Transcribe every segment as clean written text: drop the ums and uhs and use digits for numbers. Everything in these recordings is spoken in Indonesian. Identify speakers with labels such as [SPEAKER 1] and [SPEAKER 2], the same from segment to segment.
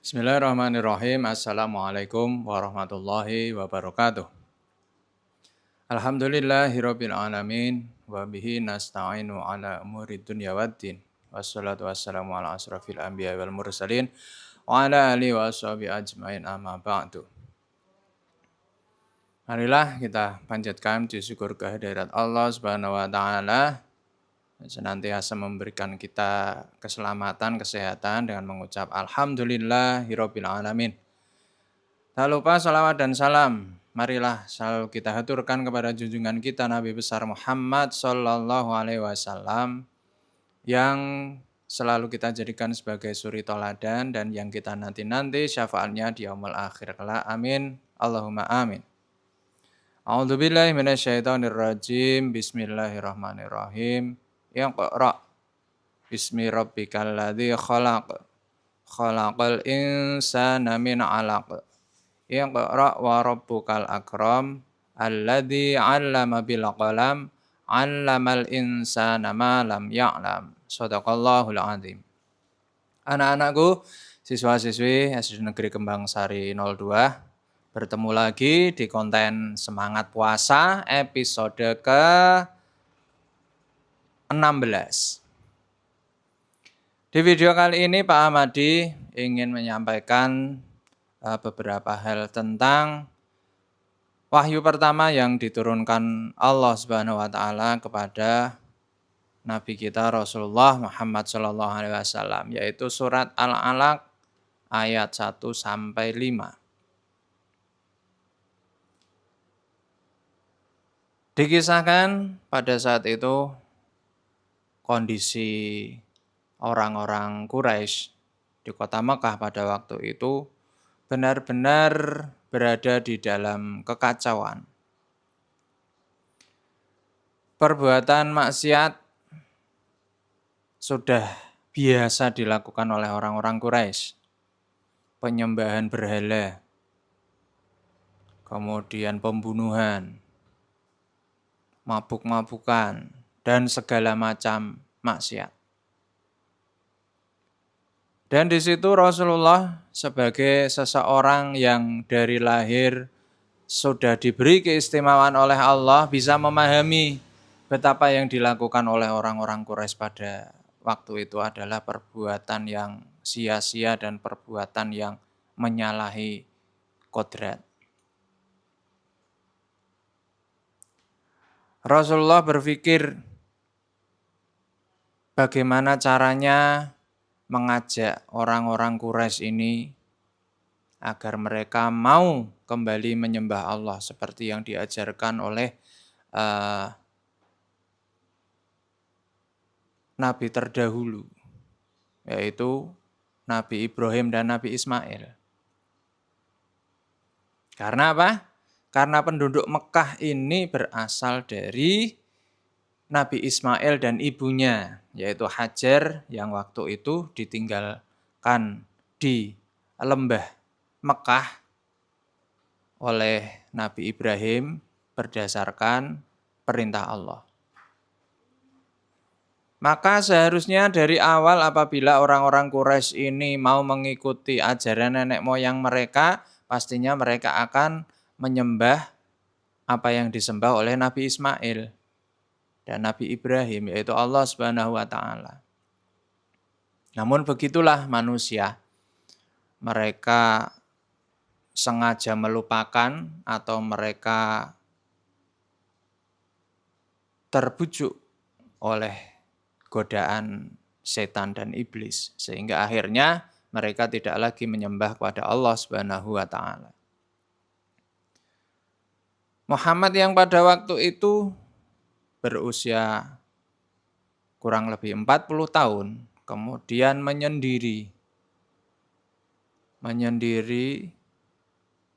[SPEAKER 1] Bismillahirrahmanirrahim. Assalamualaikum warahmatullahi wabarakatuh. Alhamdulillahirabbil alamin wa bihi nasta'inu ala umuri dunya waddin. Wassalatu wassalamu ala asrafil anbiya wal mursalin wa ala alihi wa ashabihi ajmain amma ba'du. Marilah kita panjatkan puji syukur kehadirat Allah Subhanahu wa taala senantiasa memberikan kita keselamatan, kesehatan dengan mengucap alhamdulillahirabbil alamin. Tak lupa salawat dan salam. Marilah selalu kita haturkan kepada junjungan kita Nabi besar Muhammad Sallallahu Alaihi Wasallam yang selalu kita jadikan sebagai suri toladan dan yang kita nanti-nanti syafaatnya di yaumul akhir kelak. Amin. Allahumma amin. A'udzubillahi minasyaitonirrajim. Bismillahirrahmanirrahim. Iqra. Bismi rabbikal ladzi khalaq. Khalaqal insana min 'alaq. Iqra wa rabbukal akram alladzi 'allama bil qalam 'allamal insana ma lam ya'lam. Shadaqallahul azim. Anak-anakku, siswa-siswi SD Negeri Kembang Sari 02, bertemu lagi di konten Semangat Puasa episode ke-16. Di video kali ini Pak Ahmadi ingin menyampaikan beberapa hal tentang wahyu pertama yang diturunkan Allah Subhanahu wa taala kepada Nabi kita Rasulullah Muhammad sallallahu alaihi wasallam, yaitu surat Al-Alaq ayat 1 sampai 5. Dikisahkan pada saat itu kondisi orang-orang Quraisy di kota Mekah pada waktu itu benar-benar berada di dalam kekacauan. Perbuatan maksiat sudah biasa dilakukan oleh orang-orang Quraisy. Penyembahan berhala, kemudian pembunuhan, mabuk-mabukan, dan segala macam maksiat. Dan di situ Rasulullah sebagai seseorang yang dari lahir sudah diberi keistimewaan oleh Allah bisa memahami betapa yang dilakukan oleh orang-orang Quraisy pada waktu itu adalah perbuatan yang sia-sia dan perbuatan yang menyalahi kodrat. Rasulullah berpikir bagaimana caranya mengajak orang-orang Quraisy ini agar mereka mau kembali menyembah Allah seperti yang diajarkan oleh Nabi terdahulu, yaitu Nabi Ibrahim dan Nabi Ismail. Karena apa? Karena penduduk Mekah ini berasal dari Nabi Ismail dan ibunya, yaitu Hajar yang waktu itu ditinggalkan di lembah Mekah oleh Nabi Ibrahim berdasarkan perintah Allah. Maka seharusnya dari awal apabila orang-orang Quraisy ini mau mengikuti ajaran nenek moyang mereka, pastinya mereka akan menyembah apa yang disembah oleh Nabi Ismail dan Nabi Ibrahim, yaitu Allah Subhanahu wa taala. Namun begitulah manusia. Mereka sengaja melupakan atau mereka terbujuk oleh godaan setan dan iblis, sehingga akhirnya mereka tidak lagi menyembah kepada Allah Subhanahu wa taala. Muhammad yang pada waktu itu berusia kurang lebih 40 tahun, kemudian menyendiri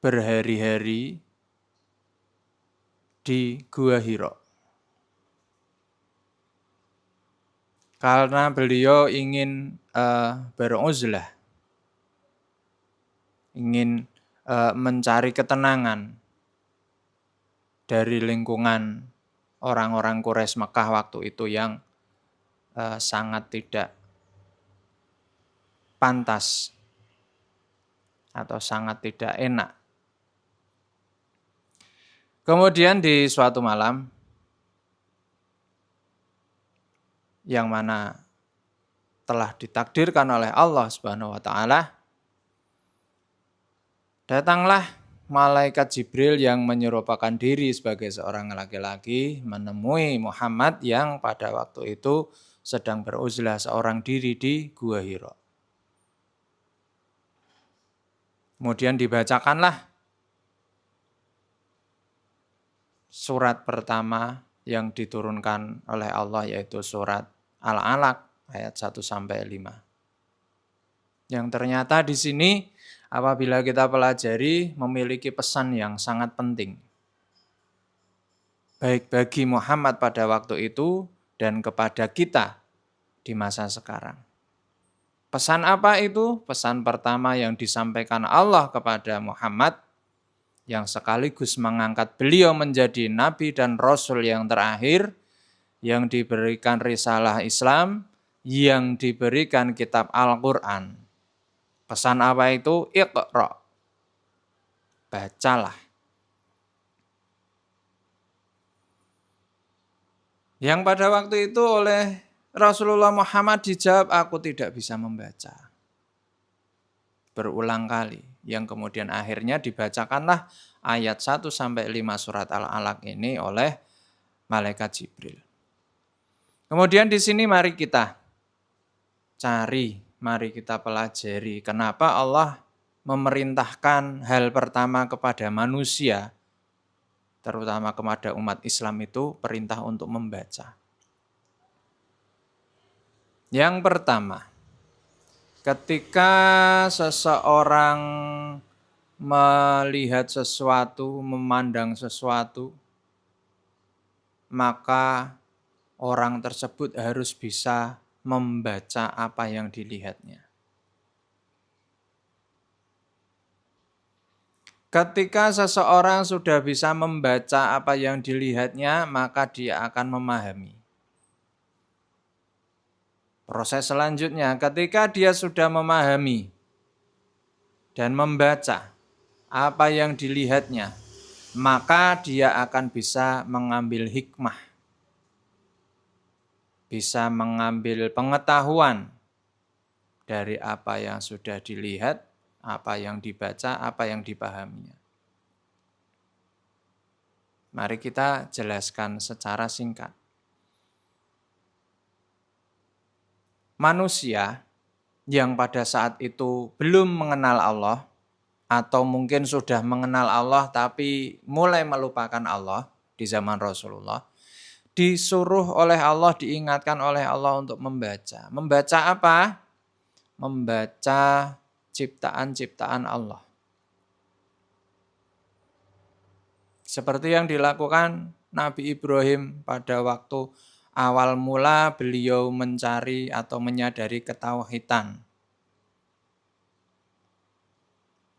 [SPEAKER 1] berhari-hari di Gua Hira. Karena beliau ingin beruzlah, ingin mencari ketenangan dari lingkungan orang-orang Quraisy Mekah waktu itu yang sangat tidak pantas atau sangat tidak enak. Kemudian di suatu malam yang mana telah ditakdirkan oleh Allah Subhanahu wa taala, datanglah malaikat Jibril yang menyerupakan diri sebagai seorang laki-laki menemui Muhammad yang pada waktu itu sedang beruzlah seorang diri di Gua Hira. Kemudian dibacakanlah surat pertama yang diturunkan oleh Allah, yaitu surat Al-Alaq ayat 1 sampai 5. Yang ternyata di sini apabila kita pelajari memiliki pesan yang sangat penting. Baik bagi Muhammad pada waktu itu dan kepada kita di masa sekarang. Pesan apa itu? Pesan pertama yang disampaikan Allah kepada Muhammad yang sekaligus mengangkat beliau menjadi nabi dan rasul yang terakhir, yang diberikan risalah Islam, yang diberikan kitab Al-Quran. Pesan apa itu? Iqra. Bacalah. Yang pada waktu itu oleh Rasulullah Muhammad dijawab, aku tidak bisa membaca. Berulang kali. Yang kemudian akhirnya dibacakanlah ayat 1 sampai 5 surat Al-Alaq ini oleh malaikat Jibril. Kemudian di sini mari kita cari, mari kita pelajari kenapa Allah memerintahkan hal pertama kepada manusia, terutama kepada umat Islam itu perintah untuk membaca. Yang pertama, ketika seseorang melihat sesuatu, memandang sesuatu, maka orang tersebut harus bisa membaca apa yang dilihatnya. Ketika seseorang sudah bisa membaca apa yang dilihatnya, maka dia akan memahami. Proses selanjutnya, ketika dia sudah memahami dan membaca apa yang dilihatnya, maka dia akan bisa mengambil hikmah, bisa mengambil pengetahuan dari apa yang sudah dilihat, apa yang dibaca, apa yang dipahaminya. Mari kita jelaskan secara singkat. Manusia yang pada saat itu belum mengenal Allah, atau mungkin sudah mengenal Allah tapi mulai melupakan Allah di zaman Rasulullah, disuruh oleh Allah, diingatkan oleh Allah untuk membaca. Membaca apa? Membaca ciptaan-ciptaan Allah. Seperti yang dilakukan Nabi Ibrahim pada waktu awal mula beliau mencari atau menyadari ketauhidan.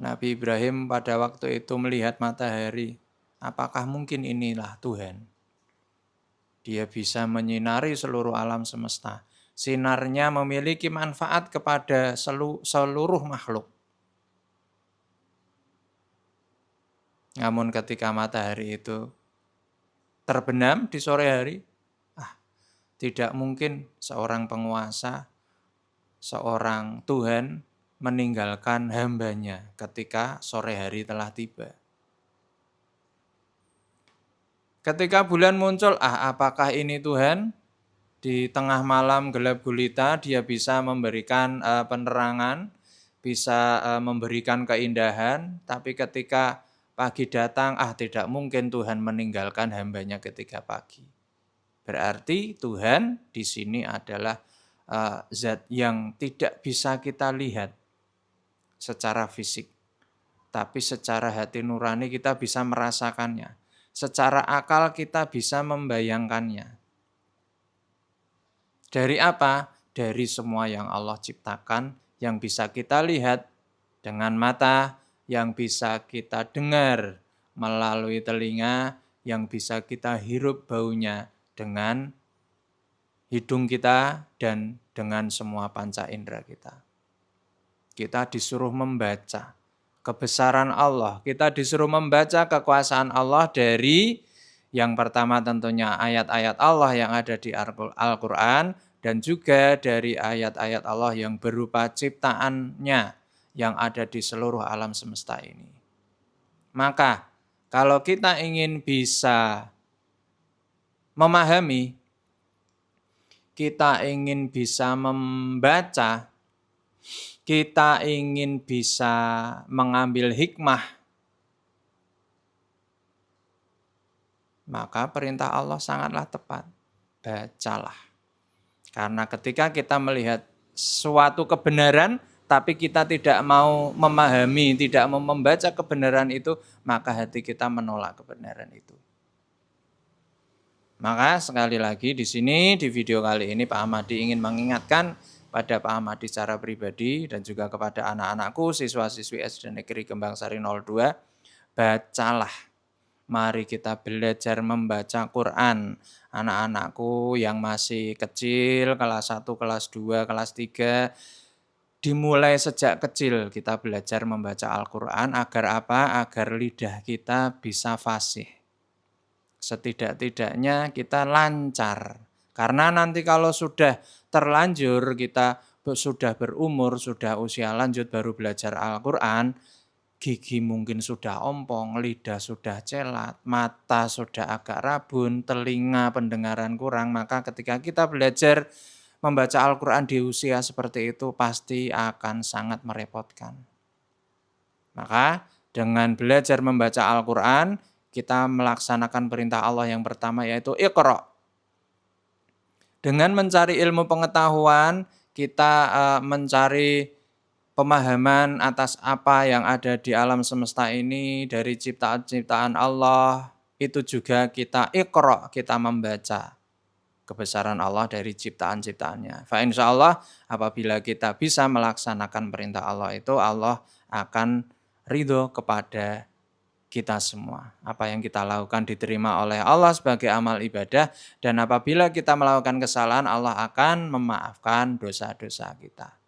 [SPEAKER 1] Nabi Ibrahim pada waktu itu melihat matahari, apakah mungkin inilah Tuhan? Dia bisa menyinari seluruh alam semesta. Sinarnya memiliki manfaat kepada seluruh makhluk. Namun ketika matahari itu terbenam di sore hari, tidak mungkin seorang penguasa, seorang Tuhan meninggalkan hambanya ketika sore hari telah tiba. Ketika bulan muncul, apakah ini Tuhan? Di tengah malam gelap gulita dia bisa memberikan penerangan, bisa memberikan keindahan, tapi ketika pagi datang, tidak mungkin Tuhan meninggalkan hambanya ketika pagi. Berarti Tuhan di sini adalah zat yang tidak bisa kita lihat secara fisik, tapi secara hati nurani kita bisa merasakannya. Secara akal kita bisa membayangkannya. Dari apa? Dari semua yang Allah ciptakan, yang bisa kita lihat dengan mata, yang bisa kita dengar melalui telinga, yang bisa kita hirup baunya dengan hidung kita dan dengan semua panca indera kita. Kita disuruh membaca. kebesaran Allah. Kita disuruh membaca kekuasaan Allah dari yang pertama tentunya ayat-ayat Allah yang ada di Al-Quran dan juga dari ayat-ayat Allah yang berupa ciptaannya yang ada di seluruh alam semesta ini. Maka kalau kita ingin bisa memahami, kita ingin bisa membaca, kita ingin bisa mengambil hikmah, maka perintah Allah sangatlah tepat. Bacalah. Karena ketika kita melihat suatu kebenaran, tapi kita tidak mau memahami, tidak mau membaca kebenaran itu, maka hati kita menolak kebenaran itu. Maka sekali lagi di sini, di video kali ini Pak Ahmadi ingin mengingatkan pada Pak Ahmadi secara pribadi dan juga kepada anak-anakku, siswa-siswi SD Negeri Kembang Sari 02, bacalah. Mari kita belajar membaca Quran. Anak-anakku yang masih kecil, kelas 1, kelas 2, kelas 3, dimulai sejak kecil kita belajar membaca Al-Quran agar apa? Agar lidah kita bisa fasih. Setidak-tidaknya kita lancar. Karena nanti kalau sudah terlanjur, kita sudah berumur, sudah usia lanjut baru belajar Al-Quran, gigi mungkin sudah ompong, lidah sudah celat, mata sudah agak rabun, telinga pendengaran kurang, maka ketika kita belajar membaca Al-Quran di usia seperti itu pasti akan sangat merepotkan. Maka dengan belajar membaca Al-Quran, kita melaksanakan perintah Allah yang pertama yaitu Iqra. Dengan mencari ilmu pengetahuan, kita mencari pemahaman atas apa yang ada di alam semesta ini dari ciptaan-ciptaan Allah, itu juga kita Iqra, kita membaca kebesaran Allah dari ciptaan-ciptaannya. Fa insyaallah apabila kita bisa melaksanakan perintah Allah itu, Allah akan ridho kepada kita semua. Apa yang kita lakukan diterima oleh Allah sebagai amal ibadah, dan apabila kita melakukan kesalahan, Allah akan memaafkan dosa-dosa kita.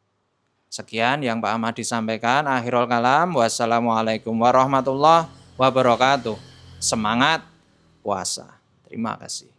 [SPEAKER 1] Sekian yang Pak Ahmad disampaikan. Akhirul kalam. Wassalamualaikum warahmatullahi wabarakatuh. Semangat puasa. Terima kasih.